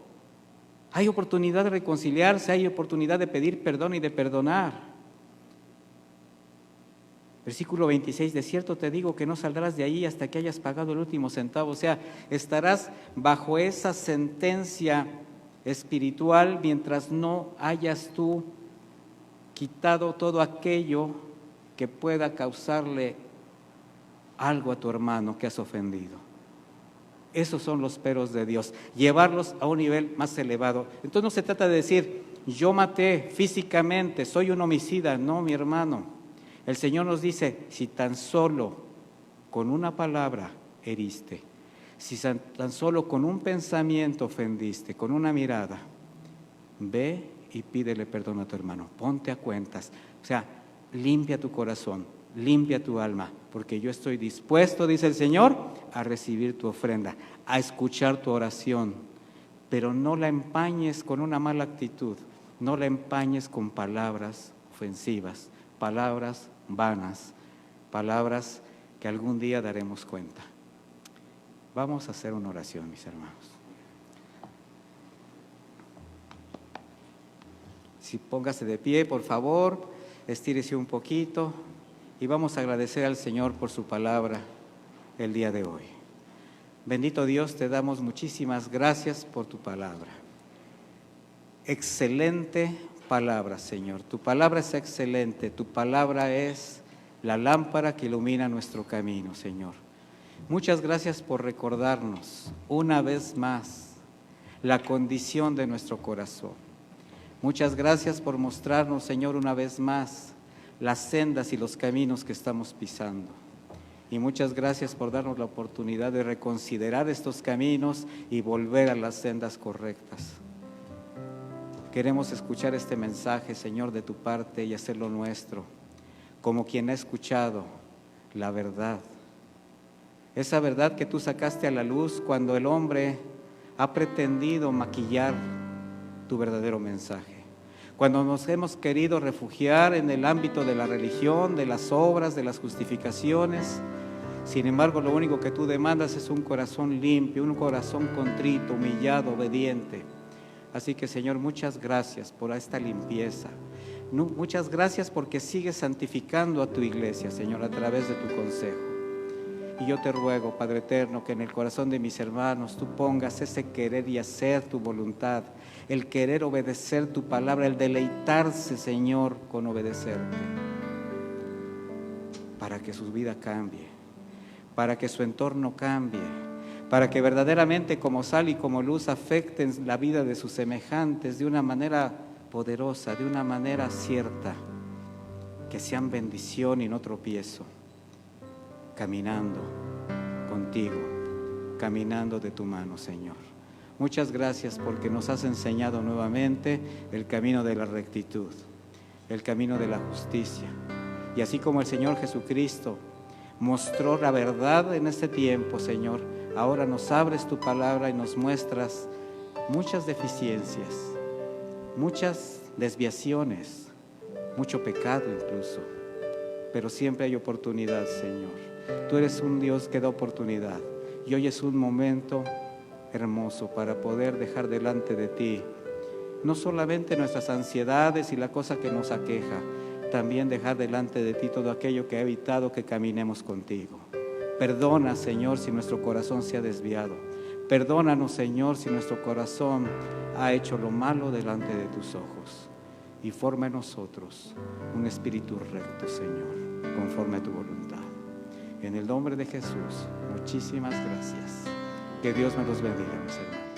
Hay oportunidad de reconciliarse, hay oportunidad de pedir perdón y de perdonar. Versículo 26, de cierto te digo que no saldrás de ahí hasta que hayas pagado el último centavo. O sea, estarás bajo esa sentencia espiritual mientras no hayas tú quitado todo aquello que pueda causarle algo a tu hermano que has ofendido. Esos son los peros de Dios, llevarlos a un nivel más elevado. Entonces no se trata de decir, yo maté físicamente, soy un homicida. No, mi hermano. El Señor nos dice, si tan solo con una palabra heriste, si tan solo con un pensamiento ofendiste, con una mirada, ve y pídele perdón a tu hermano, ponte a cuentas. O sea, limpia tu corazón, limpia tu alma, porque yo estoy dispuesto, dice el Señor, a recibir tu ofrenda, a escuchar tu oración, pero no la empañes con una mala actitud, no la empañes con palabras ofensivas, palabras vanas, palabras que algún día daremos cuenta. Vamos a hacer una oración, mis hermanos. Si póngase de pie, por favor, estírese un poquito y vamos a agradecer al Señor por su palabra el día de hoy. Bendito Dios, te damos muchísimas gracias por tu palabra. Excelente palabra, Señor. Tu palabra es excelente, tu palabra es la lámpara que ilumina nuestro camino, Señor. Muchas gracias por recordarnos una vez más la condición de nuestro corazón. Muchas gracias por mostrarnos, Señor, una vez más las sendas y los caminos que estamos pisando. Y muchas gracias por darnos la oportunidad de reconsiderar estos caminos y volver a las sendas correctas. Queremos escuchar este mensaje, Señor, de tu parte y hacerlo nuestro, como quien ha escuchado la verdad. Esa verdad que tú sacaste a la luz cuando el hombre ha pretendido maquillar tu verdadero mensaje. Cuando nos hemos querido refugiar en el ámbito de la religión, de las obras, de las justificaciones. Sin embargo, lo único que tú demandas es un corazón limpio, un corazón contrito, humillado, obediente. Así que, Señor, muchas gracias por esta limpieza. Muchas gracias porque sigues santificando a tu iglesia, Señor, a través de tu consejo. Y yo te ruego, Padre eterno, que en el corazón de mis hermanos tú pongas ese querer y hacer tu voluntad, el querer obedecer tu palabra, el deleitarse, Señor, con obedecerte, para que su vida cambie, para que su entorno cambie, para que verdaderamente como sal y como luz afecten la vida de sus semejantes de una manera poderosa, de una manera cierta, que sean bendición y no tropiezo, caminando contigo, caminando de tu mano, Señor. Muchas gracias porque nos has enseñado nuevamente el camino de la rectitud, el camino de la justicia. Y así como el Señor Jesucristo mostró la verdad en este tiempo, Señor, ahora nos abres tu palabra y nos muestras muchas deficiencias, muchas desviaciones, mucho pecado incluso, pero siempre hay oportunidad, Señor. Tú eres un Dios que da oportunidad y hoy es un momento hermoso para poder dejar delante de ti no solamente nuestras ansiedades y la cosa que nos aqueja, también dejar delante de ti todo aquello que ha evitado que caminemos contigo. Perdona, Señor, si nuestro corazón se ha desviado. Perdónanos, Señor, si nuestro corazón ha hecho lo malo delante de tus ojos. Y forma en nosotros un espíritu recto, Señor, conforme a tu voluntad. En el nombre de Jesús, muchísimas gracias. Que Dios me los bendiga, mis hermanos.